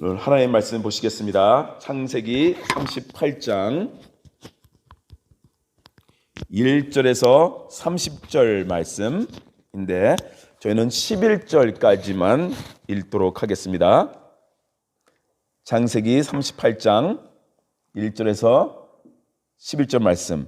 오늘 하나님의 말씀 보시겠습니다. 창세기 38장 1절에서 30절 말씀인데 저희는 11절까지만 읽도록 하겠습니다. 창세기 38장 1절에서 11절 말씀.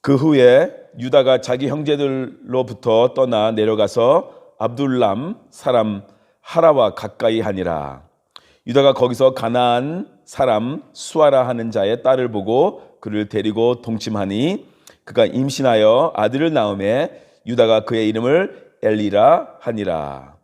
그 후에 유다가 자기 형제들로부터 떠나 내려가서 압둘람 사람 하라와 가까이 하니라. 유다가 거기서 가나안 사람 수아라 하는 자의 딸을 보고 그를 데리고 동침하니 그가 임신하여 아들을 낳음에 유다가 그의 이름을 엘리라 하니라.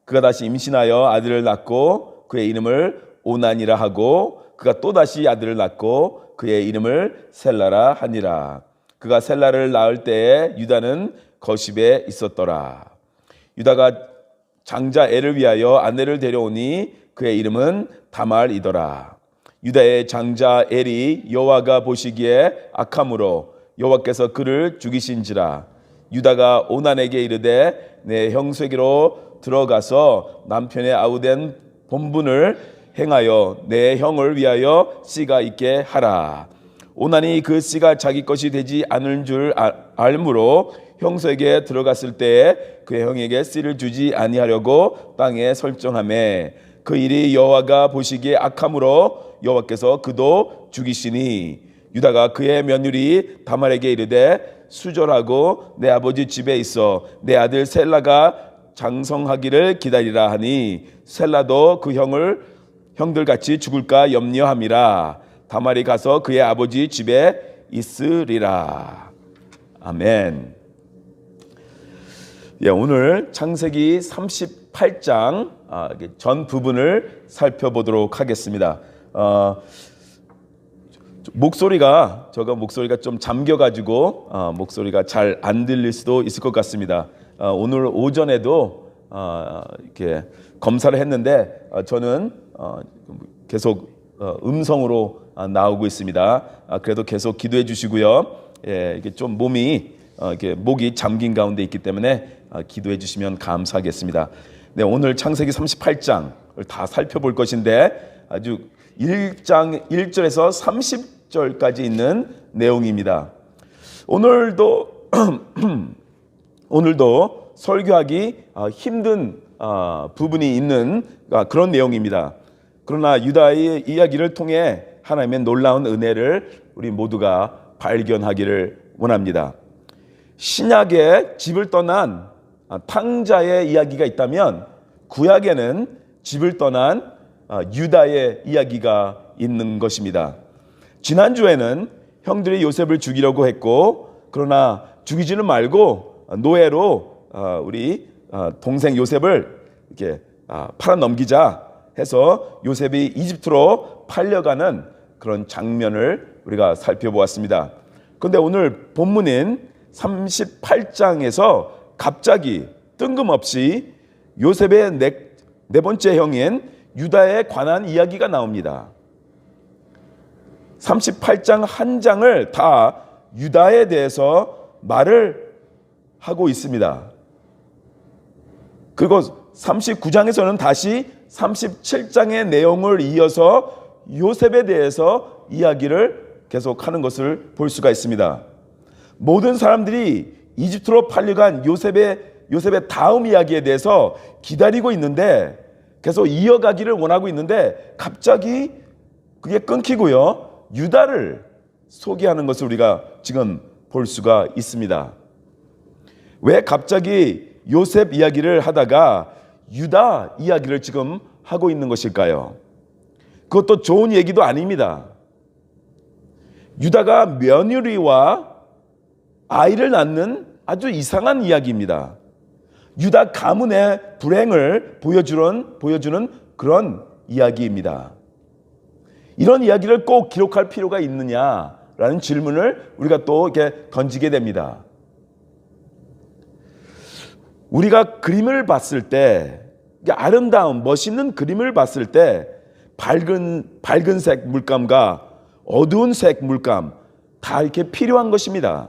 그가 다시 임신하여 아들을 낳고 그의 이름을 오난이라 하고 그가 또다시 아들을 낳고 그의 이름을 셀라라 하니라. 그가 셀라를 낳을 때에 유다는 거십에 있었더라. 유다가 장자 엘을 위하여 아내를 데려오니 그의 이름은 다말이더라. 유다의 장자 엘이 여호와가 보시기에 악함으로 여호와께서 그를 죽이신지라. 유다가 오난에게 이르되 내 형세기로 들어가서 남편의 아우된 본분을 행하여 내 형을 위하여 씨가 있게 하라. 오난이 그 씨가 자기 것이 되지 않을 줄 알므로 형수에게 들어갔을 때에 그의 형에게 씨를 주지 아니하려고 땅에 설정하매 그 일이 여호와가 보시기에 악함으로 여호와께서 그도 죽이시니 유다가 그의 며느리 다말에게 이르되 수절하고 내 아버지 집에 있어 내 아들 셀라가 장성하기를 기다리라 하니 셀라도 그 형들같이 죽을까 염려함이라. 다말이 가서 그의 아버지 집에 있으리라. 아멘. 오늘 창세기 38장 전 부분을 살펴보도록 하겠습니다. 제가 목소리가 좀 잠겨가지고 목소리가 잘 안 들릴 수도 있을 것 같습니다. 오늘 오전에도 이렇게 검사를 했는데 저는 계속 음성으로 나오고 있습니다. 그래도 계속 기도해 주시고요. 이게 좀 몸이 이렇게 목이 잠긴 가운데 있기 때문에 기도해 주시면 감사하겠습니다. 네, 오늘 창세기 38장을 다 살펴볼 것인데 아주 1장 1절에서 30절까지 있는 내용입니다. 오늘도 설교하기 힘든 부분이 있는 그런 내용입니다. 그러나 유다의 이야기를 통해 하나님의 놀라운 은혜를 우리 모두가 발견하기를 원합니다. 신약에 집을 떠난 탕자의 이야기가 있다면 구약에는 집을 떠난 유다의 이야기가 있는 것입니다. 지난주에는 형들이 요셉을 죽이려고 했고 그러나 죽이지는 말고 노예로 우리 동생 요셉을 이렇게 팔아 넘기자 해서 요셉이 이집트로 팔려가는 그런 장면을 우리가 살펴보았습니다. 그런데 오늘 본문인 38장에서 갑자기 뜬금없이 요셉의 네 번째 형인 유다에 관한 이야기가 나옵니다. 38장 한 장을 다 유다에 대해서 말을 하고 있습니다. 그리고 39장에서는 다시 37장의 내용을 이어서 요셉에 대해서 이야기를 계속하는 것을 볼 수가 있습니다. 모든 사람들이 이집트로 팔려간 요셉의 다음 이야기에 대해서 기다리고 있는데 계속 이어가기를 원하고 있는데 갑자기 그게 끊기고요. 유다를 소개하는 것을 우리가 지금 볼 수가 있습니다. 왜 갑자기 요셉 이야기를 하다가 유다 이야기를 지금 하고 있는 것일까요? 그것도 좋은 얘기도 아닙니다. 유다가 며느리와 아이를 낳는 아주 이상한 이야기입니다. 유다 가문의 불행을 보여주는 그런 이야기입니다. 이런 이야기를 꼭 기록할 필요가 있느냐라는 질문을 우리가 또 이렇게 던지게 됩니다. 우리가 그림을 봤을 때 아름다운 멋있는 그림을 봤을 때 밝은 색 물감과 어두운 색 물감 다 이렇게 필요한 것입니다.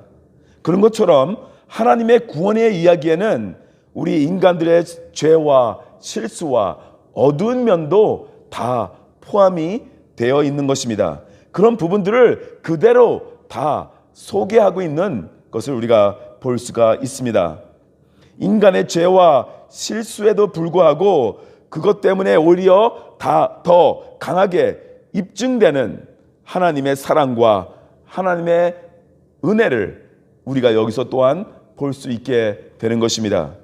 그런 것처럼 하나님의 구원의 이야기에는 우리 인간들의 죄와 실수와 어두운 면도 다 포함이 되어 있는 것입니다. 그런 부분들을 그대로 다 소개하고 있는 것을 우리가 볼 수가 있습니다. 인간의 죄와 실수에도 불구하고 그것 때문에 오히려 더 강하게 입증되는 하나님의 사랑과 하나님의 은혜를 우리가 여기서 또한 볼 수 있게 되는 것입니다.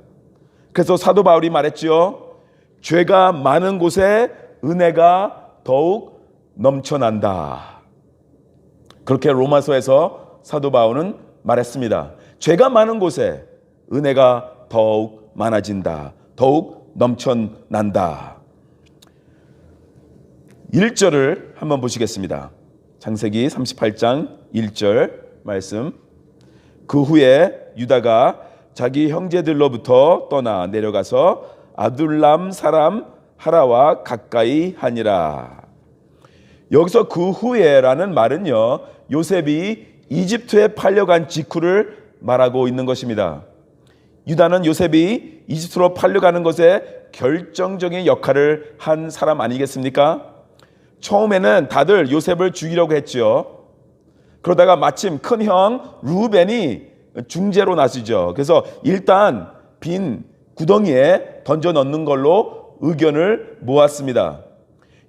그래서 사도 바울이 말했죠. 죄가 많은 곳에 은혜가 더욱 넘쳐난다. 그렇게 로마서에서 사도 바울은 말했습니다. 죄가 많은 곳에 은혜가 더욱 많아진다. 더욱 넘쳐난다. 1절을 한번 보시겠습니다. 창세기 38장 1절 말씀. 그 후에 유다가 자기 형제들로부터 떠나 내려가서 아둘람 사람 하라와 가까이 하니라. 여기서 그 후에라는 말은요, 요셉이 이집트에 팔려간 직후를 말하고 있는 것입니다. 유다는 요셉이 이집트로 팔려가는 것에 결정적인 역할을 한 사람 아니겠습니까? 처음에는 다들 요셉을 죽이려고 했죠. 그러다가 마침 큰형 루벤이 중재로 나서죠. 그래서 일단 빈 구덩이에 던져 넣는 걸로 의견을 모았습니다.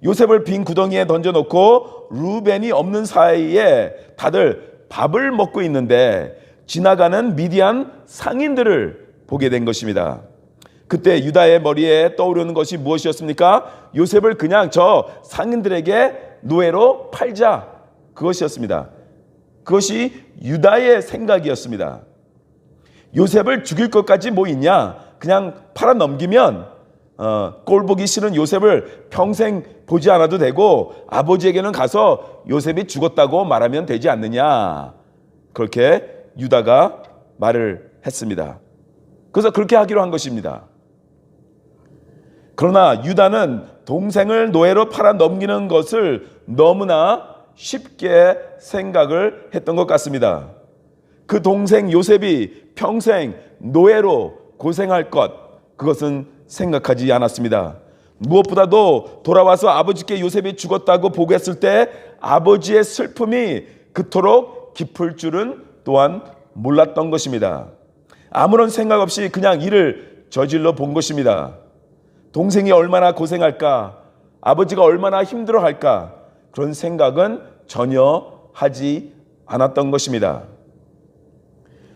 요셉을 빈 구덩이에 던져 놓고 루벤이 없는 사이에 다들 밥을 먹고 있는데 지나가는 미디안 상인들을 보게 된 것입니다. 그때 유다의 머리에 떠오르는 것이 무엇이었습니까? 요셉을 그냥 저 상인들에게 노예로 팔자. 그것이었습니다. 그것이 유다의 생각이었습니다. 요셉을 죽일 것까지 뭐 있냐? 그냥 팔아 넘기면 꼴 보기 싫은 요셉을 평생 보지 않아도 되고 아버지에게는 가서 요셉이 죽었다고 말하면 되지 않느냐. 그렇게 유다가 말을 했습니다. 그래서 그렇게 하기로 한 것입니다. 그러나 유다는 동생을 노예로 팔아 넘기는 것을 너무나 쉽게 생각을 했던 것 같습니다. 그 동생 요셉이 평생 노예로 고생할 것, 그것은 생각하지 않았습니다. 무엇보다도 돌아와서 아버지께 요셉이 죽었다고 보고했을 때 아버지의 슬픔이 그토록 깊을 줄은 또한 몰랐던 것입니다. 아무런 생각 없이 그냥 일을 저질러 본 것입니다. 동생이 얼마나 고생할까, 아버지가 얼마나 힘들어할까, 그런 생각은 전혀 하지 않았던 것입니다.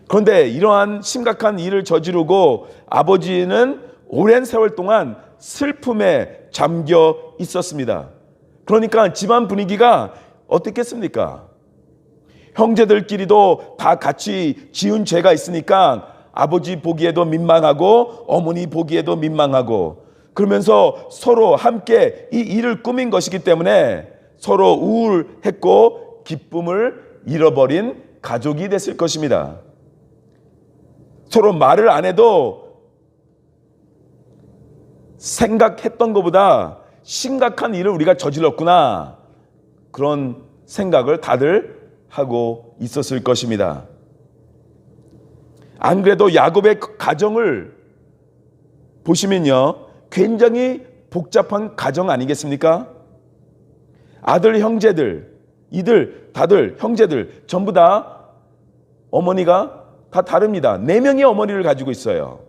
그런데 이러한 심각한 일을 저지르고 아버지는 오랜 세월 동안 슬픔에 잠겨 있었습니다. 그러니까 집안 분위기가 어떻겠습니까? 형제들끼리도 다 같이 지은 죄가 있으니까 아버지 보기에도 민망하고 어머니 보기에도 민망하고, 그러면서 서로 함께 이 일을 꾸민 것이기 때문에 서로 우울했고 기쁨을 잃어버린 가족이 됐을 것입니다. 서로 말을 안 해도 생각했던 것보다 심각한 일을 우리가 저질렀구나, 그런 생각을 다들 하고 있었을 것입니다. 안 그래도 야곱의 가정을 보시면요, 굉장히 복잡한 가정 아니겠습니까? 아들 형제들, 이들 다들 형제들 전부 다 어머니가 다 다릅니다. 4명의 어머니를 가지고 있어요.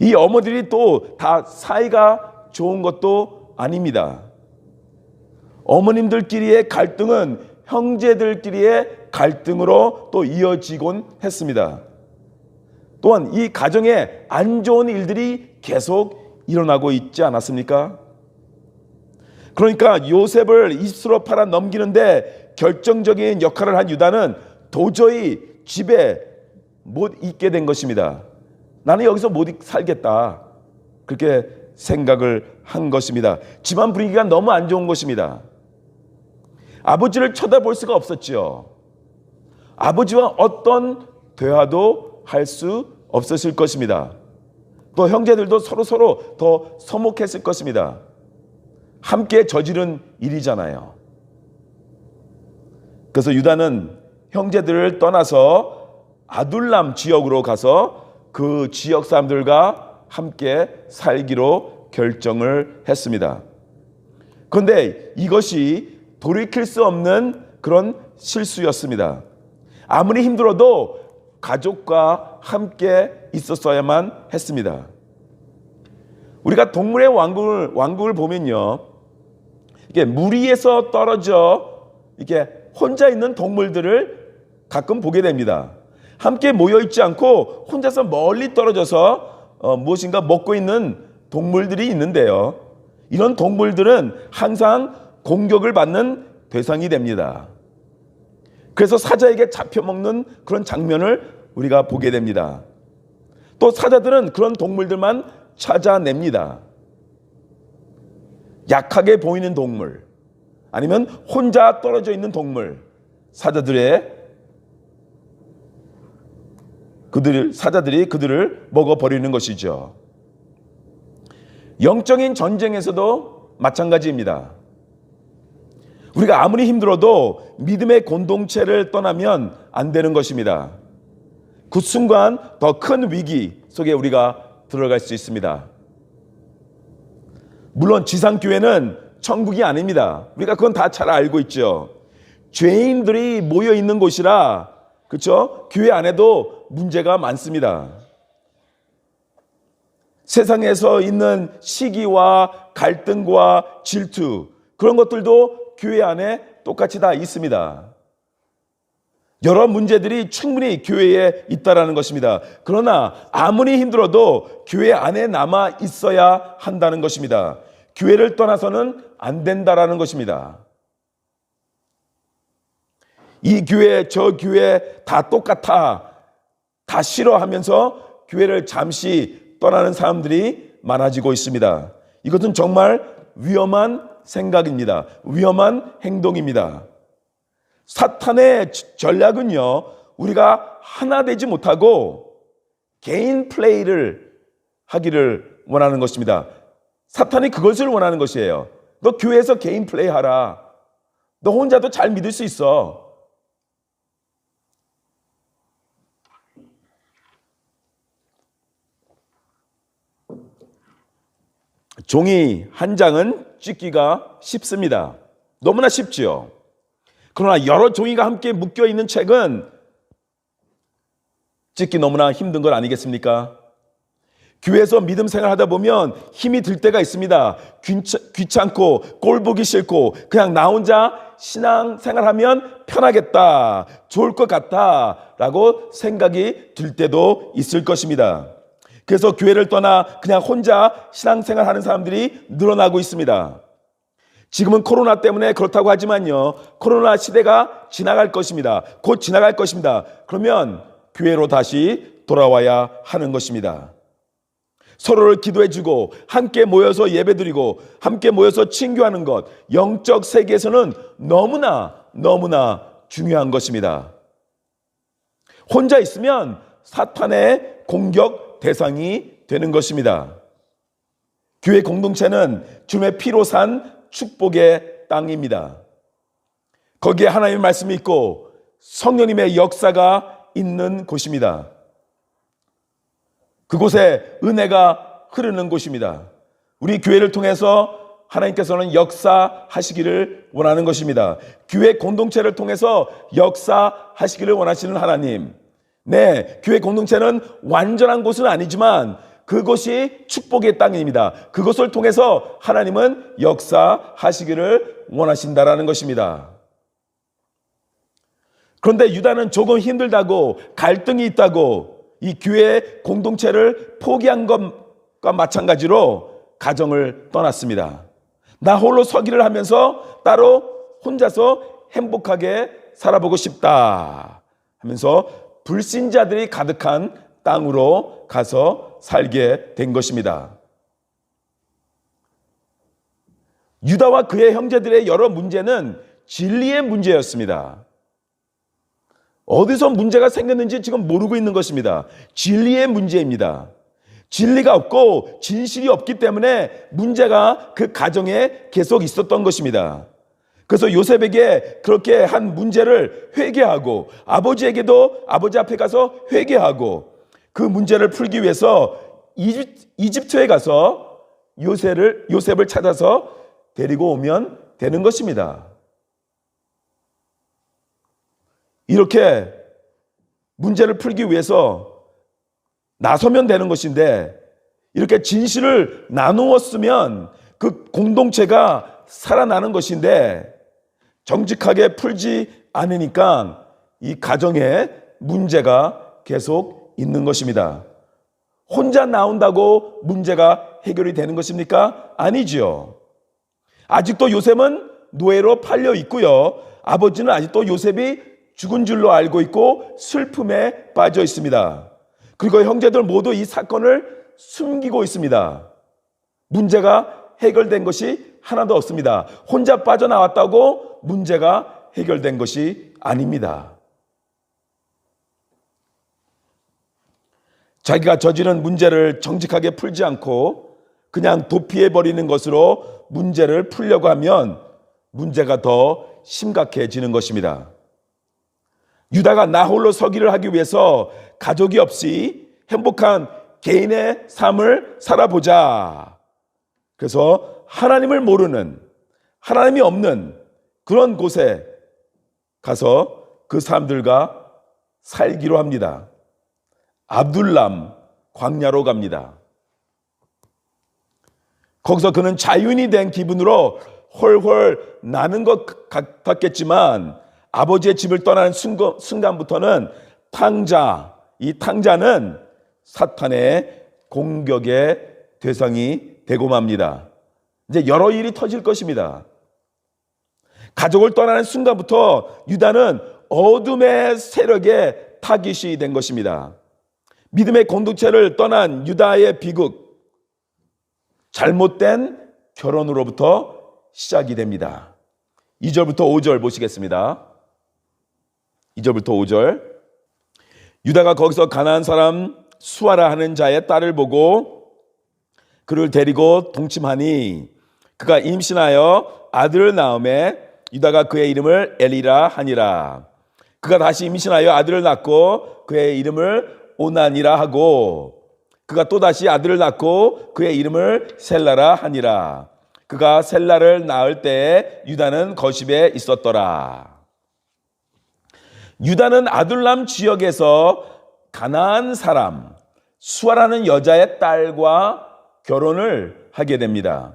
이 어머니들이 또 다 사이가 좋은 것도 아닙니다. 어머님들끼리의 갈등은 형제들끼리의 갈등으로 또 이어지곤 했습니다. 또한 이 가정에 안 좋은 일들이 계속 일어나고 있지 않았습니까? 그러니까 요셉을 이집트로 팔아 넘기는데 결정적인 역할을 한 유다는 도저히 집에 못 있게 된 것입니다. 나는 여기서 못 살겠다, 그렇게 생각을 한 것입니다. 집안 분위기가 너무 안 좋은 것입니다. 아버지를 쳐다볼 수가 없었죠. 아버지와 어떤 대화도 할 수 없었을 것입니다. 또 형제들도 서로 더 서먹했을 것입니다. 함께 저지른 일이잖아요. 그래서 유다는 형제들을 떠나서 아둘람 지역으로 가서 그 지역 사람들과 함께 살기로 결정을 했습니다. 그런데 이것이 돌이킬 수 없는 그런 실수였습니다. 아무리 힘들어도 가족과 함께 있었어야만 했습니다. 우리가 동물의 왕국을 보면요, 이게 물 위에서 떨어져 이렇게 혼자 있는 동물들을 가끔 보게 됩니다. 함께 모여 있지 않고 혼자서 멀리 떨어져서 무엇인가 먹고 있는 동물들이 있는데요. 이런 동물들은 항상 공격을 받는 대상이 됩니다. 그래서 사자에게 잡혀먹는 그런 장면을 우리가 보게 됩니다. 또 사자들은 그런 동물들만 찾아냅니다. 약하게 보이는 동물, 아니면 혼자 떨어져 있는 동물, 사자들이 그들을 먹어버리는 것이죠. 영적인 전쟁에서도 마찬가지입니다. 우리가 아무리 힘들어도 믿음의 공동체를 떠나면 안 되는 것입니다. 그 순간 더 큰 위기 속에 우리가 들어갈 수 있습니다. 물론 지상교회는 천국이 아닙니다. 우리가 그건 다 잘 알고 있죠. 죄인들이 모여 있는 곳이라, 그렇죠? 교회 안에도 문제가 많습니다. 세상에서 있는 시기와 갈등과 질투, 그런 것들도 교회 안에 똑같이 다 있습니다. 여러 문제들이 충분히 교회에 있다라는 것입니다. 그러나 아무리 힘들어도 교회 안에 남아 있어야 한다는 것입니다. 교회를 떠나서는 안 된다라는 것입니다. 이 교회 저 교회 다 똑같아, 다 싫어하면서 교회를 잠시 떠나는 사람들이 많아지고 있습니다. 이것은 정말 위험한 생각입니다. 위험한 행동입니다. 사탄의 전략은요, 우리가 하나 되지 못하고 개인 플레이를 하기를 원하는 것입니다. 사탄이 그것을 원하는 것이에요. 너 교회에서 개인 플레이 하라. 너 혼자도 잘 믿을 수 있어. 종이 한 장은 찢기가 쉽습니다. 너무나 쉽지요. 그러나 여러 종이가 함께 묶여 있는 책은 찢기 너무나 힘든 것 아니겠습니까? 교회에서 믿음 생활하다 보면 힘이 들 때가 있습니다. 귀찮고 꼴 보기 싫고 그냥 나 혼자 신앙 생활하면 편하겠다, 좋을 것 같다 라고 생각이 들 때도 있을 것입니다. 그래서 교회를 떠나 그냥 혼자 신앙 생활하는 사람들이 늘어나고 있습니다. 지금은 코로나 때문에 그렇다고 하지만요, 코로나 시대가 지나갈 것입니다. 곧 지나갈 것입니다. 그러면 교회로 다시 돌아와야 하는 것입니다. 서로를 기도해주고 함께 모여서 예배드리고 함께 모여서 친교하는 것, 영적 세계에서는 너무나 중요한 것입니다. 혼자 있으면 사탄의 공격 대상이 되는 것입니다. 교회 공동체는 주님의 피로 산 축복의 땅입니다. 거기에 하나님의 말씀이 있고 성령님의 역사가 있는 곳입니다. 그곳에 은혜가 흐르는 곳입니다. 우리 교회를 통해서 하나님께서는 역사하시기를 원하는 것입니다. 교회 공동체를 통해서 역사하시기를 원하시는 하나님. 네, 교회 공동체는 완전한 곳은 아니지만 그곳이 축복의 땅입니다. 그것을 통해서 하나님은 역사하시기를 원하신다라는 것입니다. 그런데 유다는 조금 힘들다고, 갈등이 있다고 이 교회 공동체를 포기한 것과 마찬가지로 가정을 떠났습니다. 나 홀로 서기를 하면서 따로 혼자서 행복하게 살아보고 싶다 하면서 불신자들이 가득한 땅으로 가서 살게 된 것입니다. 유다와 그의 형제들의 여러 문제는 진리의 문제였습니다. 어디서 문제가 생겼는지 지금 모르고 있는 것입니다. 진리의 문제입니다. 진리가 없고 진실이 없기 때문에 문제가 그 가정에 계속 있었던 것입니다. 그래서 요셉에게 그렇게 한 문제를 회개하고 아버지에게도 아버지 앞에 가서 회개하고 그 문제를 풀기 위해서 이집트에 가서 요셉을 찾아서 데리고 오면 되는 것입니다. 이렇게 문제를 풀기 위해서 나서면 되는 것인데 이렇게 진실을 나누었으면 그 공동체가 살아나는 것인데 정직하게 풀지 않으니까 이 가정에 문제가 계속 있는 것입니다. 혼자 나온다고 문제가 해결이 되는 것입니까? 아니지요. 아직도 요셉은 노예로 팔려 있고요. 아버지는 아직도 요셉이 죽은 줄로 알고 있고 슬픔에 빠져 있습니다. 그리고 형제들 모두 이 사건을 숨기고 있습니다. 문제가 해결된 것이 하나도 없습니다. 혼자 빠져나왔다고 문제가 해결된 것이 아닙니다. 자기가 저지른 문제를 정직하게 풀지 않고 그냥 도피해버리는 것으로 문제를 풀려고 하면 문제가 더 심각해지는 것입니다. 유다가 나 홀로 서기를 하기 위해서 가족이 없이 행복한 개인의 삶을 살아보자. 그래서 하나님을 모르는, 하나님이 없는 그런 곳에 가서 그 사람들과 살기로 합니다. 압둘람 광야로 갑니다. 거기서 그는 자유인이 된 기분으로 헐헐 나는 것 같았겠지만 아버지의 집을 떠나는 순간부터는 이 탕자는 사탄의 공격의 대상이 되고 맙니다. 이제 여러 일이 터질 것입니다. 가족을 떠나는 순간부터 유다는 어둠의 세력의 타깃이 된 것입니다. 믿음의 공동체를 떠난 유다의 비극, 잘못된 결혼으로부터 시작이 됩니다. 2절부터 5절 보시겠습니다. 2절부터 5절. 유다가 거기서 가나안 사람 수아라 하는 자의 딸을 보고 그를 데리고 동침하니 그가 임신하여 아들을 낳음에 유다가 그의 이름을 엘리라 하니라. 그가 다시 임신하여 아들을 낳고 그의 이름을 오난이라 하고 그가 또다시 아들을 낳고 그의 이름을 셀라라 하니라. 그가 셀라를 낳을 때에 유다는 거십에 있었더라. 유다는 아둘람 지역에서 가나안 사람 수아라는 여자의 딸과 결혼을 하게 됩니다.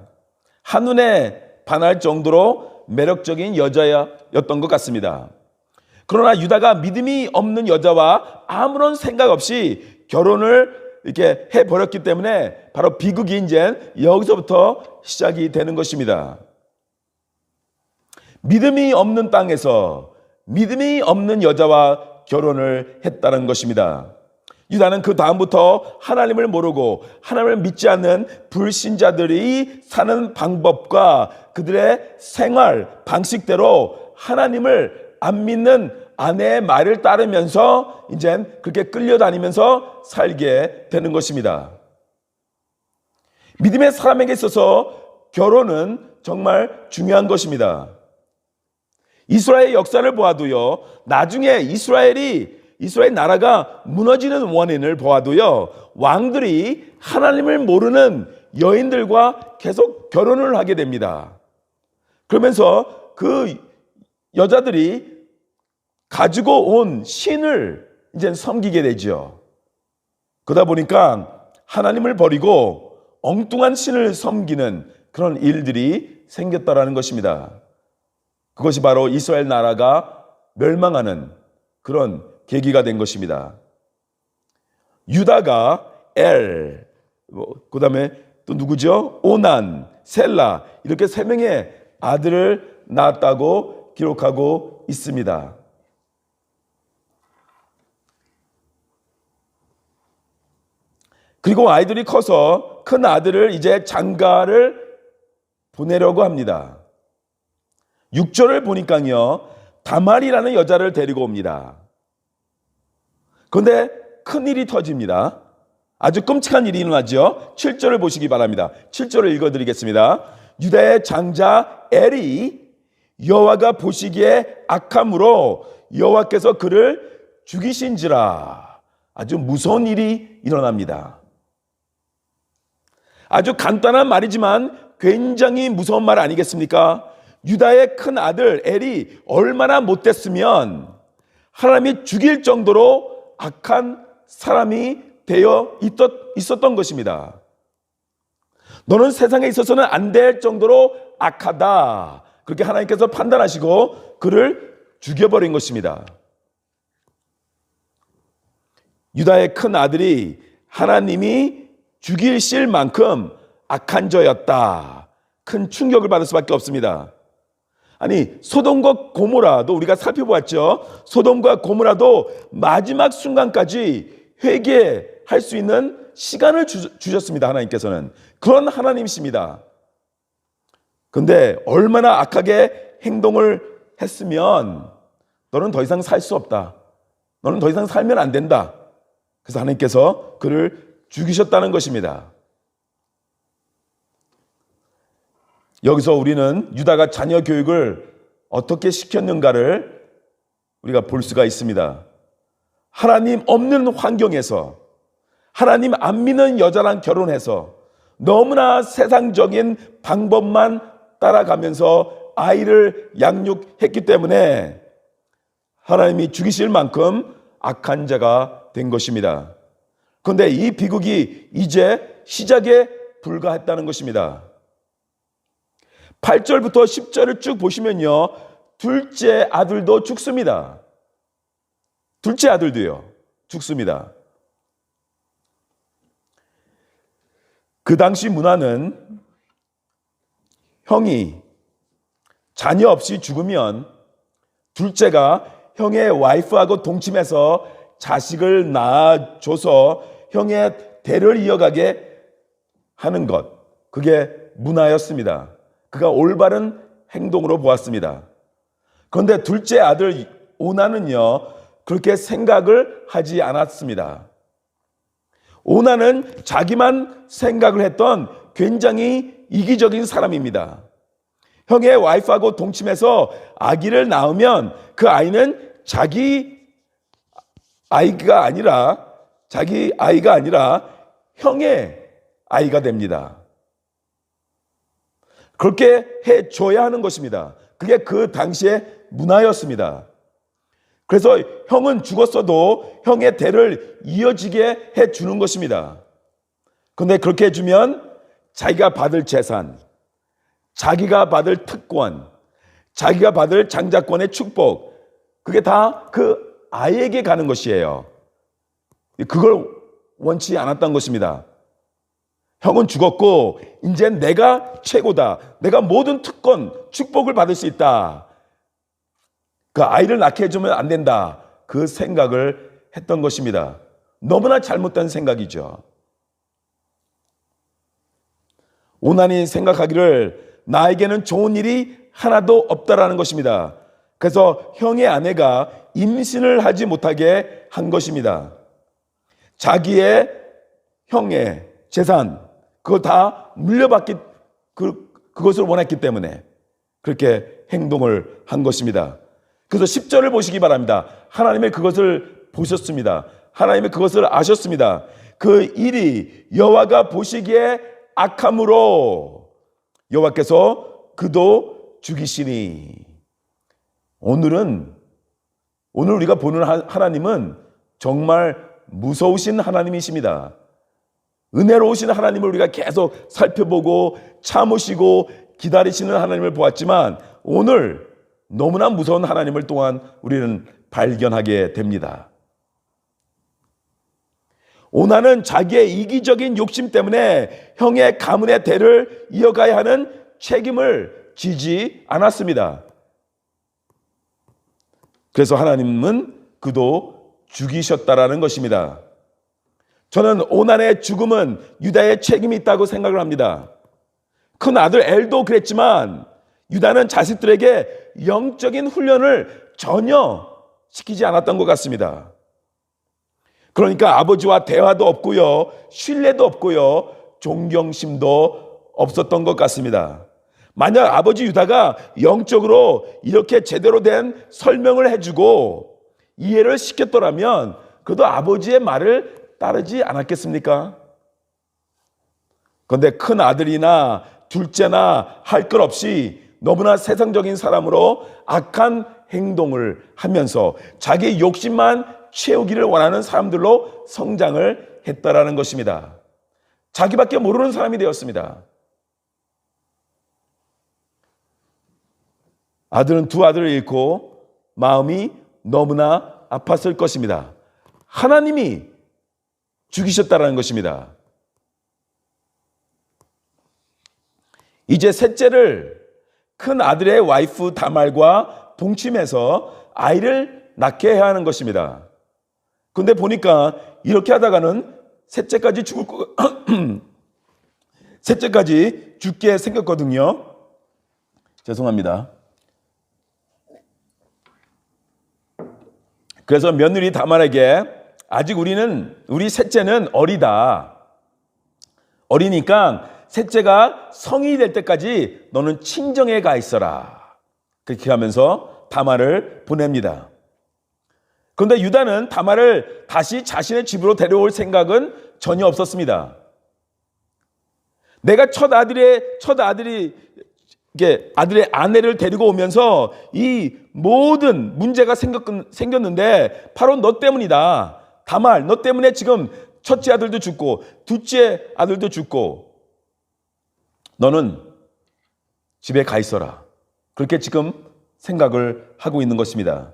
한눈에 반할 정도로 매력적인 여자였던 것 같습니다. 그러나 유다가 믿음이 없는 여자와 아무런 생각 없이 결혼을 이렇게 해버렸기 때문에 바로 비극이 이제 여기서부터 시작이 되는 것입니다. 믿음이 없는 땅에서 믿음이 없는 여자와 결혼을 했다는 것입니다. 유다는 그 다음부터 하나님을 모르고 하나님을 믿지 않는 불신자들이 사는 방법과 그들의 생활 방식대로 하나님을 안 믿는 아내의 말을 따르면서 이젠 그렇게 끌려다니면서 살게 되는 것입니다. 믿음의 사람에게 있어서 결혼은 정말 중요한 것입니다. 이스라엘 역사를 보아도요, 나중에 이스라엘 나라가 무너지는 원인을 보아도요, 왕들이 하나님을 모르는 여인들과 계속 결혼을 하게 됩니다. 그러면서 그 여자들이 가지고 온 신을 이제 섬기게 되죠. 그러다 보니까 하나님을 버리고 엉뚱한 신을 섬기는 그런 일들이 생겼다라는 것입니다. 그것이 바로 이스라엘 나라가 멸망하는 그런 계기가 된 것입니다. 유다가 그 다음에 또 누구죠? 오난, 셀라 이렇게 세 명의 아들을 낳았다고 기록하고 있습니다. 그리고 아이들이 커서 큰 아들을 이제 장가를 보내려고 합니다. 6절을 보니까요, 다말이라는 여자를 데리고 옵니다. 그런데 큰일이 터집니다. 아주 끔찍한 일이 일어나죠. 7절을 보시기 바랍니다. 7절을 읽어드리겠습니다. 유다의 장자 엘이 여호와가 보시기에 악함으로 여호와께서 그를 죽이신지라. 아주 무서운 일이 일어납니다. 아주 간단한 말이지만 굉장히 무서운 말 아니겠습니까? 유다의 큰 아들 엘이 얼마나 못됐으면 하나님이 죽일 정도로 악한 사람이 되어 있었던 것입니다. 너는 세상에 있어서는 안 될 정도로 악하다. 그렇게 하나님께서 판단하시고 그를 죽여버린 것입니다. 유다의 큰 아들이 하나님이 죽이실 만큼 악한 자였다. 큰 충격을 받을 수밖에 없습니다. 아니, 소돔과 고모라도 우리가 살펴보았죠. 소돔과 고모라도 마지막 순간까지 회개할 수 있는 시간을 주셨습니다. 하나님께서는. 그런 하나님이십니다. 근데 얼마나 악하게 행동을 했으면 너는 더 이상 살 수 없다. 너는 더 이상 살면 안 된다. 그래서 하나님께서 그를 죽이셨다는 것입니다. 여기서 우리는 유다가 자녀 교육을 어떻게 시켰는가를 우리가 볼 수가 있습니다. 하나님 없는 환경에서 하나님 안 믿는 여자랑 결혼해서 너무나 세상적인 방법만 따라가면서 아이를 양육했기 때문에 하나님이 죽이실 만큼 악한 자가 된 것입니다. 그런데 이 비극이 이제 시작에 불과했다는 것입니다. 8절부터 10절을 쭉 보시면요, 둘째 아들도 죽습니다. 둘째 아들도요, 죽습니다. 그 당시 문화는 형이 자녀 없이 죽으면 둘째가 형의 와이프하고 동침해서 자식을 낳아줘서 형의 대를 이어가게 하는 것, 그게 문화였습니다. 그가 올바른 행동으로 보았습니다. 그런데 둘째 아들 오나는요, 그렇게 생각을 하지 않았습니다. 오나는 자기만 생각을 했던 굉장히 이기적인 사람입니다. 형의 와이프하고 동침해서 아기를 낳으면 그 아이는 자기 아이가 아니라 형의 아이가 됩니다. 그렇게 해줘야 하는 것입니다. 그게 그 당시의 문화였습니다. 그래서 형은 죽었어도 형의 대를 이어지게 해주는 것입니다. 그런데 그렇게 해주면 자기가 받을 재산, 자기가 받을 특권, 자기가 받을 장자권의 축복, 그게 다 그 아이에게 가는 것이에요. 그걸 원치 않았던 것입니다. 형은 죽었고 이제 내가 최고다. 내가 모든 특권, 축복을 받을 수 있다. 그 아이를 낳게 해주면 안 된다. 그 생각을 했던 것입니다. 너무나 잘못된 생각이죠. 오난이 생각하기를 나에게는 좋은 일이 하나도 없다라는 것입니다. 그래서 형의 아내가 임신을 하지 못하게 한 것입니다. 자기의 형의 재산, 그걸 다 물려받기, 그것을 원했기 때문에 그렇게 행동을 한 것입니다. 그래서 10절을 보시기 바랍니다. 하나님의 그것을 보셨습니다. 하나님의 그것을 아셨습니다. 그 일이 여호와가 보시기에 악함으로 여호와께서 그도 죽이시니. 오늘 우리가 보는 하나님은 정말 무서우신 하나님이십니다. 은혜로우신 하나님을 우리가 계속 살펴보고 참으시고 기다리시는 하나님을 보았지만 오늘 너무나 무서운 하나님을 또한 우리는 발견하게 됩니다. 오나는 자기의 이기적인 욕심 때문에 형의 가문의 대를 이어가야 하는 책임을 지지 않았습니다. 그래서 하나님은 그도 죽이셨다라는 것입니다. 저는 오난의 죽음은 유다의 책임이 있다고 생각을 합니다. 큰 아들 엘도 그랬지만 유다는 자식들에게 영적인 훈련을 전혀 시키지 않았던 것 같습니다. 그러니까 아버지와 대화도 없고요, 신뢰도 없고요, 존경심도 없었던 것 같습니다. 만약 아버지 유다가 영적으로 이렇게 제대로 된 설명을 해주고 이해를 시켰더라면 그래도 아버지의 말을 따르지 않았겠습니까? 그런데 큰 아들이나 둘째나 할 것 없이 너무나 세상적인 사람으로 악한 행동을 하면서 자기 욕심만 채우기를 원하는 사람들로 성장을 했다라는 것입니다. 자기밖에 모르는 사람이 되었습니다. 아들은 두 아들을 잃고 마음이 너무나 아팠을 것입니다. 하나님이 죽이셨다라는 것입니다. 이제 셋째를 큰 아들의 와이프 다말과 동침해서 아이를 낳게 해야 하는 것입니다. 그런데 보니까 이렇게 하다가는 셋째까지 셋째까지 죽게 생겼거든요. 죄송합니다. 그래서 며느리 다말에게 아직 우리 셋째는 어리니까 셋째가 성인이 될 때까지 너는 친정에 가 있어라. 그렇게 하면서 다말을 보냅니다. 그런데 유다는 다말을 다시 자신의 집으로 데려올 생각은 전혀 없었습니다. 내가 아들의 아내를 데리고 오면서 이 모든 문제가 생겼는데 바로 너 때문이다. 다말, 너 때문에 지금 첫째 아들도 죽고 둘째 아들도 죽고 너는 집에 가 있어라. 그렇게 지금 생각을 하고 있는 것입니다.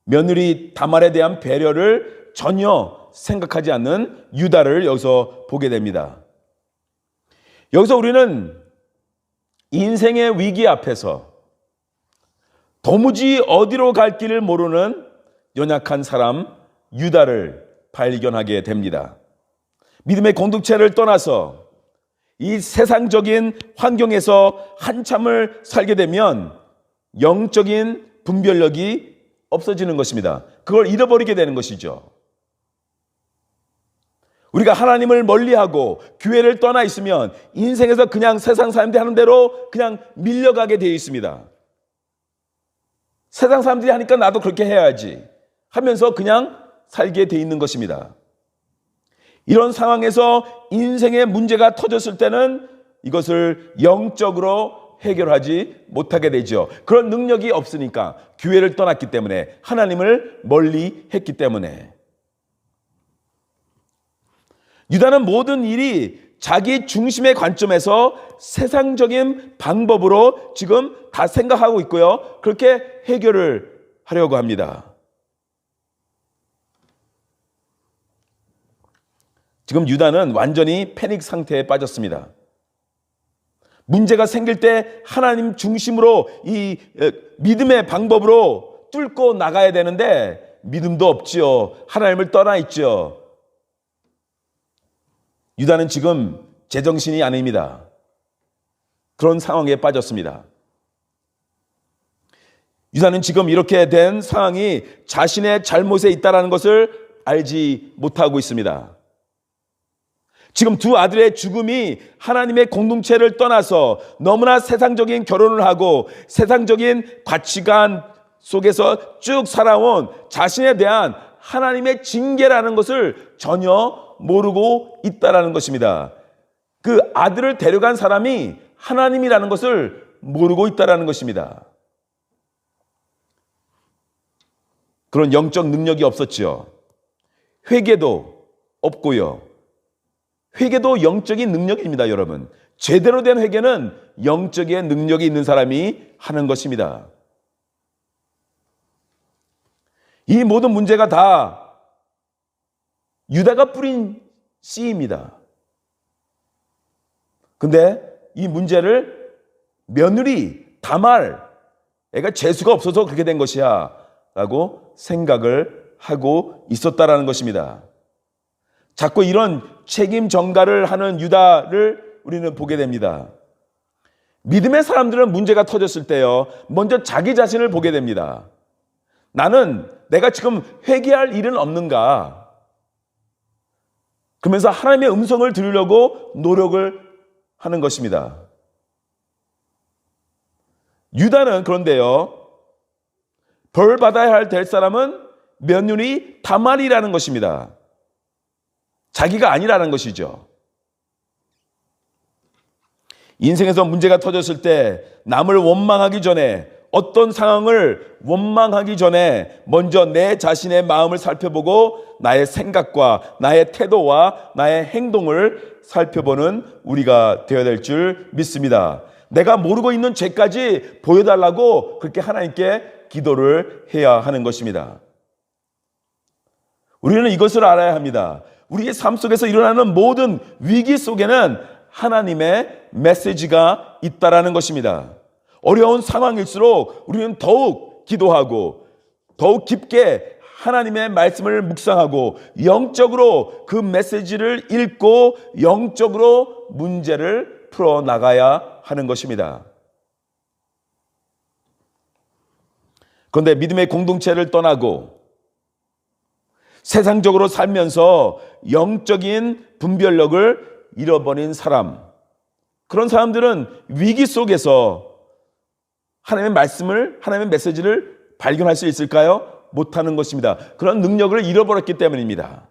며느리 다말에 대한 배려를 전혀 생각하지 않는 유다를 여기서 보게 됩니다. 여기서 우리는 인생의 위기 앞에서 도무지 어디로 갈 길을 모르는 연약한 사람 유다를 발견하게 됩니다. 믿음의 공동체를 떠나서 이 세상적인 환경에서 한참을 살게 되면 영적인 분별력이 없어지는 것입니다. 그걸 잃어버리게 되는 것이죠. 우리가 하나님을 멀리하고 교회를 떠나 있으면 인생에서 그냥 세상 사람들이 하는 대로 그냥 밀려가게 되어 있습니다. 세상 사람들이 하니까 나도 그렇게 해야지 하면서 그냥 살게 되어 있는 것입니다. 이런 상황에서 인생의 문제가 터졌을 때는 이것을 영적으로 해결하지 못하게 되죠. 그런 능력이 없으니까 교회를 떠났기 때문에 하나님을 멀리 했기 때문에 유다는 모든 일이 자기 중심의 관점에서 세상적인 방법으로 지금 다 생각하고 있고요. 그렇게 해결을 하려고 합니다. 지금 유다는 완전히 패닉 상태에 빠졌습니다. 문제가 생길 때 하나님 중심으로 이 믿음의 방법으로 뚫고 나가야 되는데 믿음도 없지요. 하나님을 떠나 있죠. 유다는 지금 제정신이 아닙니다. 그런 상황에 빠졌습니다. 유다는 지금 이렇게 된 상황이 자신의 잘못에 있다는 것을 알지 못하고 있습니다. 지금 두 아들의 죽음이 하나님의 공동체를 떠나서 너무나 세상적인 결혼을 하고 세상적인 가치관 속에서 쭉 살아온 자신에 대한 하나님의 징계라는 것을 전혀 모르고 있다라는 것입니다. 그 아들을 데려간 사람이 하나님이라는 것을 모르고 있다라는 것입니다. 그런 영적 능력이 없었죠. 회개도 없고요. 회개도 영적인 능력입니다, 여러분. 제대로 된 회개는 영적인 능력이 있는 사람이 하는 것입니다. 이 모든 문제가 다 유다가 뿌린 씨입니다. 근데 이 문제를 며느리 다말, 애가 재수가 없어서 그렇게 된 것이야 라고 생각을 하고 있었다라는 것입니다. 자꾸 이런 책임 전가를 하는 유다를 우리는 보게 됩니다. 믿음의 사람들은 문제가 터졌을 때요, 먼저 자기 자신을 보게 됩니다. 나는 내가 지금 회개할 일은 없는가? 그러면서 하나님의 음성을 들으려고 노력을 하는 것입니다. 유다는 그런데요, 벌 받아야 될 사람은 며느리 다말이라는 것입니다. 자기가 아니라는 것이죠. 인생에서 문제가 터졌을 때 남을 원망하기 전에, 어떤 상황을 원망하기 전에 먼저 내 자신의 마음을 살펴보고 나의 생각과 나의 태도와 나의 행동을 살펴보는 우리가 되어야 될 줄 믿습니다. 내가 모르고 있는 죄까지 보여달라고 그렇게 하나님께 기도를 해야 하는 것입니다. 우리는 이것을 알아야 합니다. 우리의 삶 속에서 일어나는 모든 위기 속에는 하나님의 메시지가 있다라는 것입니다. 어려운 상황일수록 우리는 더욱 기도하고 더욱 깊게 하나님의 말씀을 묵상하고 영적으로 그 메시지를 읽고 영적으로 문제를 풀어나가야 하는 것입니다. 그런데 믿음의 공동체를 떠나고 세상적으로 살면서 영적인 분별력을 잃어버린 사람, 그런 사람들은 위기 속에서 하나님의 말씀을, 하나님의 메시지를 발견할 수 있을까요? 못하는 것입니다. 그런 능력을 잃어버렸기 때문입니다.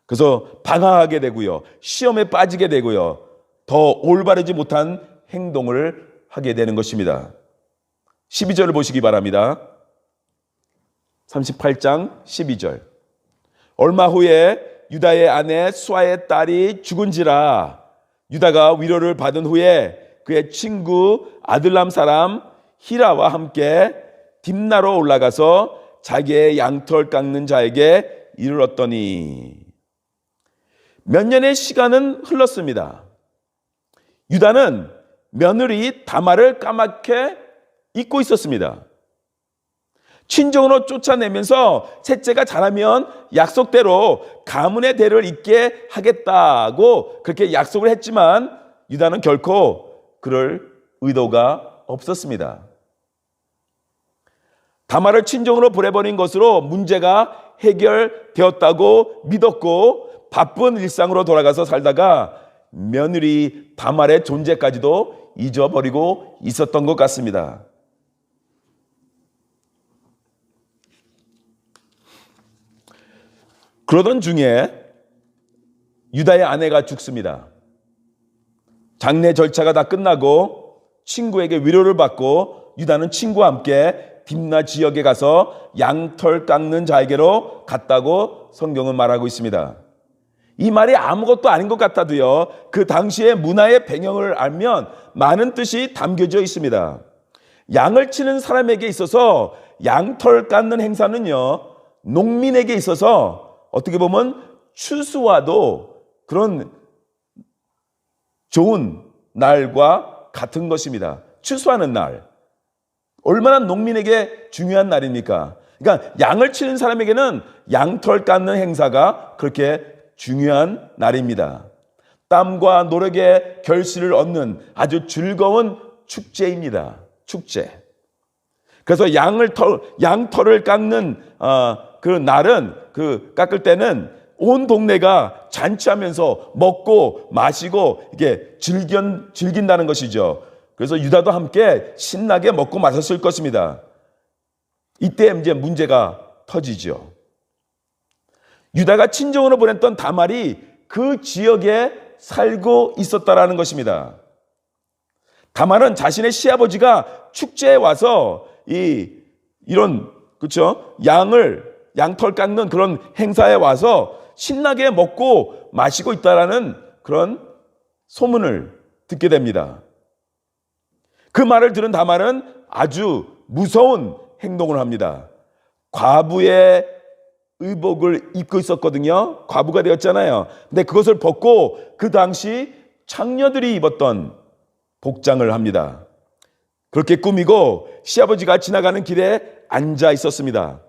그래서 방황하게 되고요, 시험에 빠지게 되고요, 더 올바르지 못한 행동을 하게 되는 것입니다. 12절을 보시기 바랍니다. 38장 12절. 얼마 후에 유다의 아내 수아의 딸이 죽은지라. 유다가 위로를 받은 후에 그의 친구 아들람 사람 히라와 함께 딥나로 올라가서 자기의 양털 깎는 자에게 이르렀더니, 몇 년의 시간은 흘렀습니다. 유다는 며느리 다말을 까맣게 잊고 있었습니다. 친정으로 쫓아내면서 셋째가 자라면 약속대로 가문의 대를 잇게 하겠다고 그렇게 약속을 했지만 유다는 결코 그럴 의도가 없었습니다. 다말을 친정으로 보내버린 것으로 문제가 해결되었다고 믿었고 바쁜 일상으로 돌아가서 살다가 며느리 다말의 존재까지도 잊어버리고 있었던 것 같습니다. 그러던 중에 유다의 아내가 죽습니다. 장례 절차가 다 끝나고 친구에게 위로를 받고 유다는 친구와 함께 딥나 지역에 가서 양털 깎는 자에게로 갔다고 성경은 말하고 있습니다. 이 말이 아무것도 아닌 것 같아도요, 그 당시의 문화의 배경을 알면 많은 뜻이 담겨져 있습니다. 양을 치는 사람에게 있어서 양털 깎는 행사는요, 농민에게 있어서 어떻게 보면 추수와도 그런 좋은 날과 같은 것입니다. 추수하는 날. 얼마나 농민에게 중요한 날입니까? 그러니까 양을 치는 사람에게는 양털 깎는 행사가 그렇게 중요한 날입니다. 땀과 노력의 결실을 얻는 아주 즐거운 축제입니다. 축제. 그래서 양털을 깎는 그 날은, 그 깎을 때는 온 동네가 잔치하면서 먹고 마시고 이게 즐긴다는 것이죠. 그래서 유다도 함께 신나게 먹고 마셨을 것입니다. 이때 이제 문제가 터지죠. 유다가 친정으로 보냈던 다말이 그 지역에 살고 있었다라는 것입니다. 다말은 자신의 시아버지가 축제에 와서 이런 그렇죠? 양털 깎는 그런 행사에 와서 신나게 먹고 마시고 있다라는 그런 소문을 듣게 됩니다. 그 말을 들은 다말은 아주 무서운 행동을 합니다. 과부의 의복을 입고 있었거든요. 과부가 되었잖아요. 근데 그것을 벗고 그 당시 창녀들이 입었던 복장을 합니다. 그렇게 꾸미고 시아버지가 지나가는 길에 앉아 있었습니다.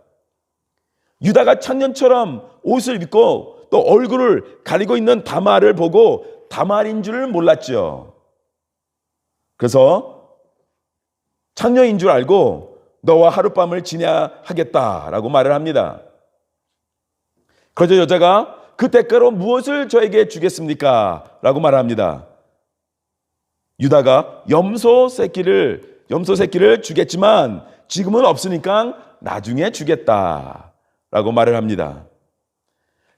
유다가 창년처럼 옷을 입고 또 얼굴을 가리고 있는 다말을 보고 다말인 줄을 몰랐죠. 그래서 창녀인 줄 알고 너와 하룻밤을 지내야 하겠다라고 말을 합니다. 그러자 여자가 그 대가로 무엇을 저에게 주겠습니까? 라고 말합니다. 유다가 염소 새끼를 염소 새끼를 주겠지만 지금은 없으니까 나중에 주겠다라고 말을 합니다.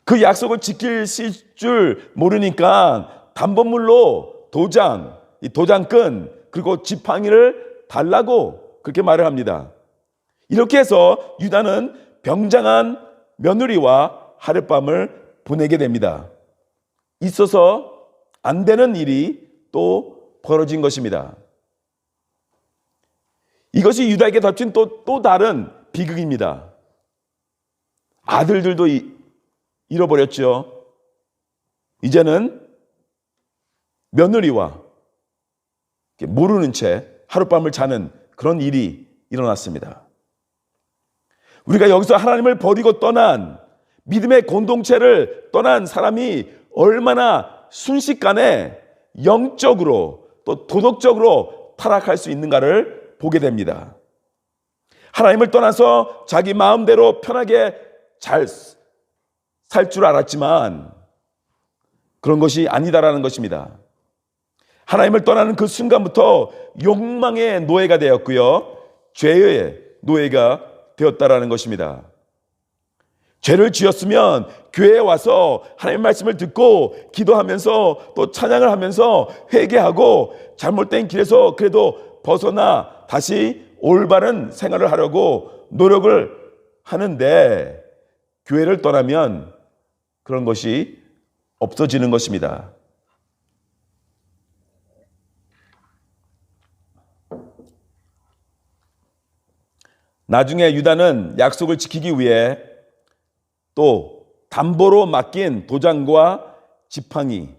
그 약속을 지킬 줄 모르니까 담보물로 도장, 이 도장끈 그리고 지팡이를 달라고 그렇게 말을 합니다. 이렇게 해서 유다는 병장한 며느리와 하룻밤을 보내게 됩니다. 있어서 안 되는 일이 또 벌어진 것입니다. 이것이 유다에게 덮친 또 다른 비극입니다. 아들들도 잃어버렸죠. 이제는 며느리와 모르는 채 하룻밤을 자는 그런 일이 일어났습니다. 우리가 여기서 하나님을 버리고 떠난 믿음의 공동체를 떠난 사람이 얼마나 순식간에 영적으로 또 도덕적으로 타락할 수 있는가를 보게 됩니다. 하나님을 떠나서 자기 마음대로 편하게 잘 살 줄 알았지만 그런 것이 아니다라는 것입니다. 하나님을 떠나는 그 순간부터 욕망의 노예가 되었고요, 죄의 노예가 되었다라는 것입니다. 죄를 지었으면 교회에 와서 하나님의 말씀을 듣고 기도하면서 또 찬양을 하면서 회개하고 잘못된 길에서 그래도 벗어나 다시 올바른 생활을 하려고 노력을 하는데 교회를 떠나면 그런 것이 없어지는 것입니다. 나중에 유다는 약속을 지키기 위해 또 담보로 맡긴 도장과 지팡이를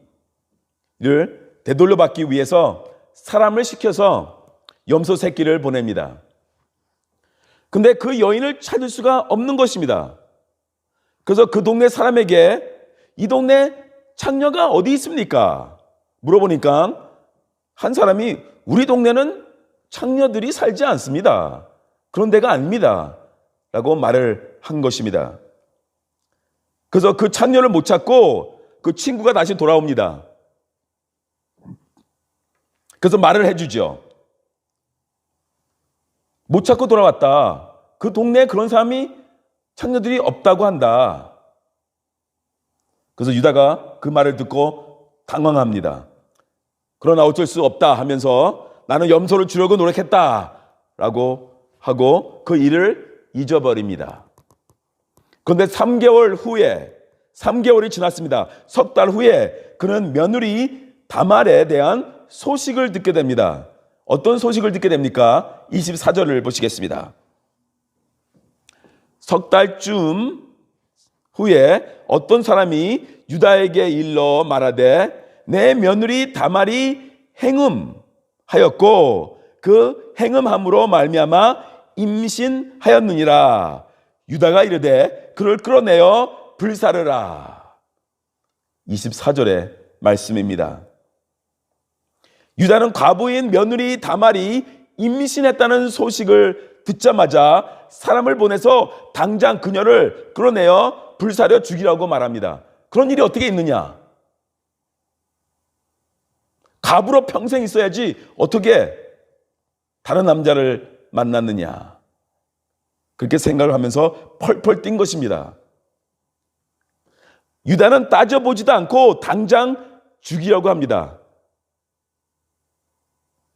되돌려 받기 위해서 사람을 시켜서 염소 새끼를 보냅니다. 근데 그 여인을 찾을 수가 없는 것입니다. 그래서 그 동네 사람에게 이 동네 창녀가 어디 있습니까? 물어보니까 한 사람이 우리 동네는 창녀들이 살지 않습니다. 그런 데가 아닙니다. 라고 말을 한 것입니다. 그래서 그 창녀를 못 찾고 그 친구가 다시 돌아옵니다. 그래서 말을 해주죠. 못 찾고 돌아왔다. 그 동네에 그런 사람이 창녀들이 없다고 한다. 그래서 유다가 그 말을 듣고 당황합니다. 그러나 어쩔 수 없다 하면서 나는 염소를 주려고 노력했다 라고 하고 그 일을 잊어버립니다. 그런데 3개월이 지났습니다. 석 달 후에 그는 며느리 다말에 대한 소식을 듣게 됩니다. 어떤 소식을 듣게 됩니까? 24절을 보시겠습니다. 석 달쯤 후에 어떤 사람이 유다에게 일러 말하되 내 며느리 다말이 행음하였고 그 행음함으로 말미암아 임신하였느니라. 유다가 이르되 그를 끌어내어 불사르라. 24절의 말씀입니다. 유다는 과부인 며느리 다말이 임신했다는 소식을 듣자마자 사람을 보내서 당장 그녀를 끌어내어 불사려 죽이라고 말합니다. 그런 일이 어떻게 있느냐? 가부로 평생 있어야지 어떻게 다른 남자를 만났느냐? 그렇게 생각을 하면서 펄펄 뛴 것입니다. 유다는 따져보지도 않고 당장 죽이려고 합니다.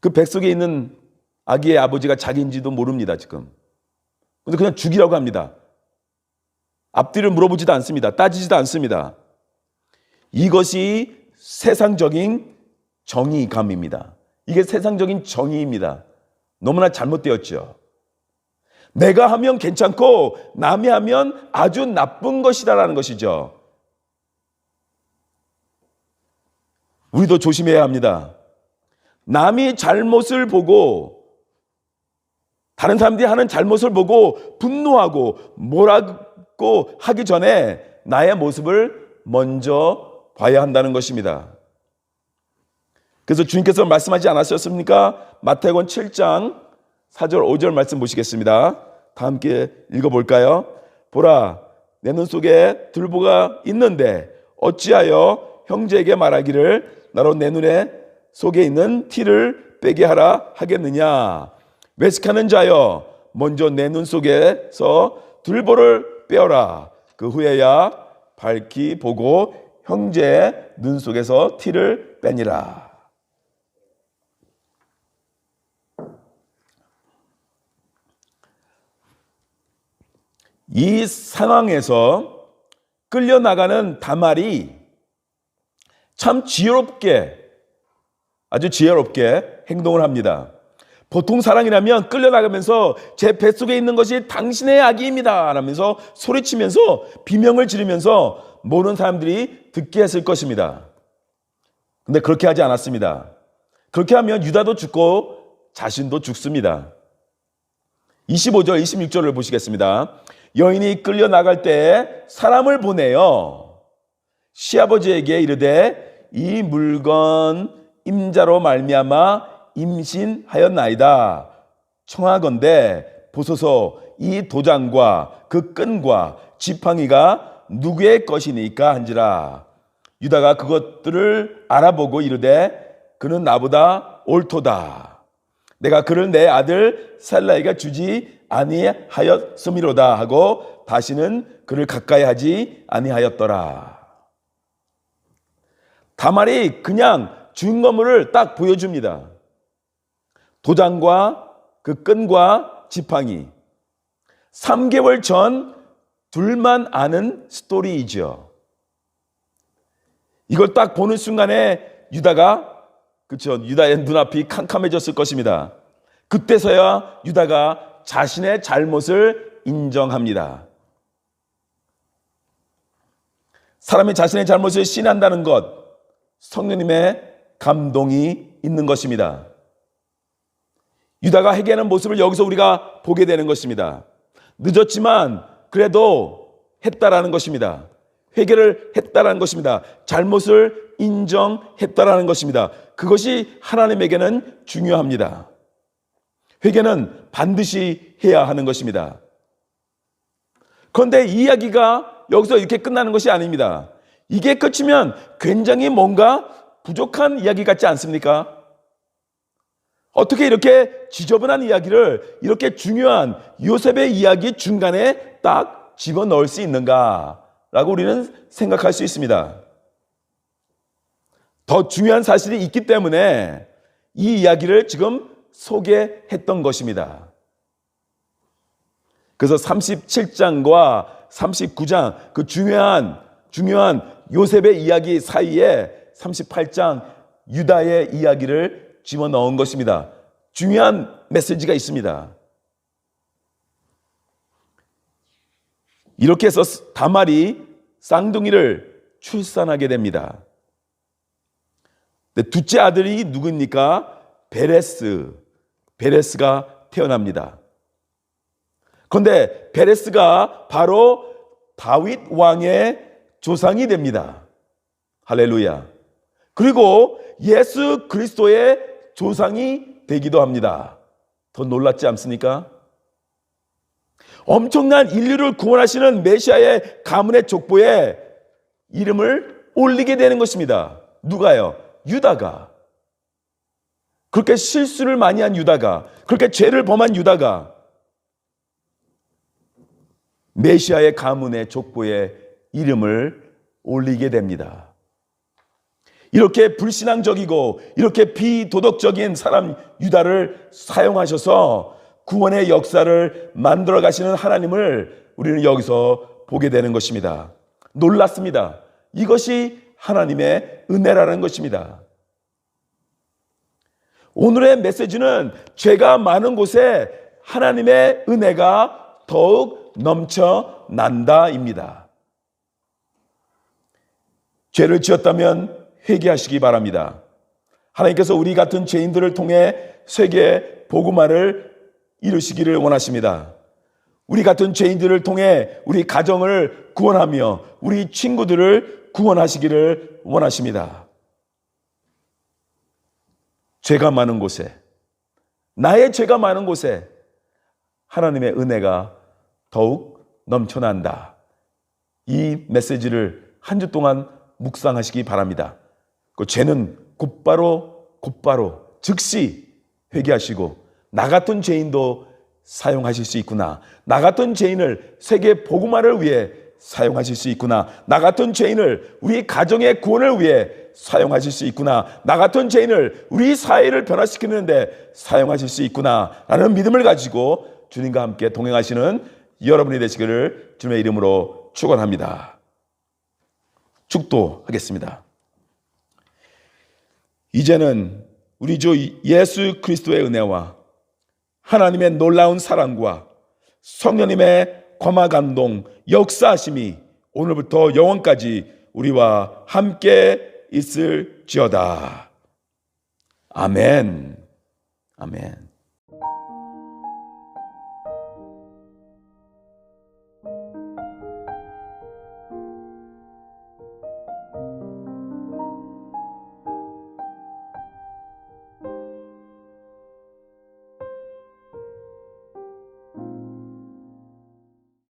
그 뱃속에 있는 아기의 아버지가 자기인지도 모릅니다, 지금. 근데 그냥 죽이라고 합니다. 앞뒤를 물어보지도 않습니다. 따지지도 않습니다. 이것이 세상적인 정의감입니다. 이게 세상적인 정의입니다. 너무나 잘못되었죠. 내가 하면 괜찮고 남이 하면 아주 나쁜 것이다라는 것이죠. 우리도 조심해야 합니다. 남이 잘못을 보고 다른 사람들이 하는 잘못을 보고 분노하고 뭐라고 하기 전에 나의 모습을 먼저 봐야 한다는 것입니다. 그래서 주님께서 말씀하지 않았었습니까? 마태복음 7장 4절 5절 말씀 보시겠습니다. 다 함께 읽어볼까요? 보라, 내 눈 속에 들보가 있는데 어찌하여 형제에게 말하기를 나로 내 눈에 속에 있는 티를 빼게 하라 하겠느냐. 외식하는 자여 먼저 내 눈 속에서 들보를 빼어라. 그 후에야 밝히 보고 형제의 눈 속에서 티를 빼니라. 이 상황에서 끌려나가는 다말이 참 지혜롭게, 아주 지혜롭게 행동을 합니다. 보통 사랑이라면 끌려나가면서 제 뱃속에 있는 것이 당신의 아기입니다 라면서 소리치면서 비명을 지르면서 모르는 사람들이 듣게 했을 것입니다. 근데 그렇게 하지 않았습니다. 그렇게 하면 유다도 죽고 자신도 죽습니다. 25절 26절을 보시겠습니다. 여인이 끌려나갈 때 사람을 보내어 시아버지에게 이르되 이 물건 임자로 말미암아 임신하였나이다. 청하건대 보소서 이 도장과 그 끈과 지팡이가 누구의 것이니까 한지라. 유다가 그것들을 알아보고 이르되 그는 나보다 옳도다. 내가 그를 내 아들 살라이가 주지 아니하였음이로다 하고 다시는 그를 가까이 하지 아니하였더라. 다말이 그냥 증거물을 딱 보여줍니다. 도장과 그 끈과 지팡이. 3개월 전 둘만 아는 스토리이죠. 이걸 딱 보는 순간에 유다의 눈앞이 캄캄해졌을 것입니다. 그때서야 유다가 자신의 잘못을 인정합니다. 사람이 자신의 잘못을 신한다는 것, 성령님의 감동이 있는 것입니다. 유다가 회개하는 모습을 여기서 우리가 보게 되는 것입니다. 늦었지만 그래도 했다라는 것입니다. 회개를 했다라는 것입니다. 잘못을 인정했다라는 것입니다. 그것이 하나님에게는 중요합니다. 회개는 반드시 해야 하는 것입니다. 그런데 이 이야기가 여기서 이렇게 끝나는 것이 아닙니다. 이게 끝이면 굉장히 뭔가 부족한 이야기 같지 않습니까? 어떻게 이렇게 지저분한 이야기를 이렇게 중요한 요셉의 이야기 중간에 딱 집어넣을 수 있는가라고 우리는 생각할 수 있습니다. 더 중요한 사실이 있기 때문에 이 이야기를 지금 소개했던 것입니다. 그래서 37장과 39장 그 중요한 요셉의 이야기 사이에 38장 유다의 이야기를 집어넣은 것입니다. 중요한 메시지가 있습니다. 이렇게 해서 다말이 쌍둥이를 출산하게 됩니다. 둘째 아들이 누구입니까? 베레스가 태어납니다. 그런데 베레스가 바로 다윗 왕의 조상이 됩니다. 할렐루야. 그리고 예수 그리스도의 조상이 되기도 합니다. 더 놀랍지 않습니까? 엄청난 인류를 구원하시는 메시아의 가문의 족보에 이름을 올리게 되는 것입니다. 누가요? 유다가. 그렇게 실수를 많이 한 유다가, 그렇게 죄를 범한 유다가 메시아의 가문의 족보에 이름을 올리게 됩니다. 이렇게 불신앙적이고 이렇게 비도덕적인 사람 유다를 사용하셔서 구원의 역사를 만들어 가시는 하나님을 우리는 여기서 보게 되는 것입니다. 놀랐습니다. 이것이 하나님의 은혜라는 것입니다. 오늘의 메시지는 죄가 많은 곳에 하나님의 은혜가 더욱 넘쳐난다입니다. 죄를 지었다면 회개하시기 바랍니다. 하나님께서 우리 같은 죄인들을 통해 세계 복음화를 이루시기를 원하십니다. 우리 같은 죄인들을 통해 우리 가정을 구원하며 우리 친구들을 구원하시기를 원하십니다. 죄가 많은 곳에, 나의 죄가 많은 곳에 하나님의 은혜가 더욱 넘쳐난다. 이 메시지를 한 주 동안 묵상하시기 바랍니다. 그 죄는 곧바로 즉시 회개하시고 나 같은 죄인도 사용하실 수 있구나. 나 같은 죄인을 세계 복음화를 위해 사용하실 수 있구나. 나 같은 죄인을 우리 가정의 구원을 위해 사용하실 수 있구나. 나 같은 죄인을 우리 사회를 변화시키는데 사용하실 수 있구나 라는 믿음을 가지고 주님과 함께 동행하시는 여러분이 되시기를 주님의 이름으로 축원합니다. 축도하겠습니다. 이제는 우리 주 예수 그리스도의 은혜와 하나님의 놀라운 사랑과 성령님의 감화 감동 역사하심이 오늘부터 영원까지 우리와 함께 있을지어다. 아멘. 아멘.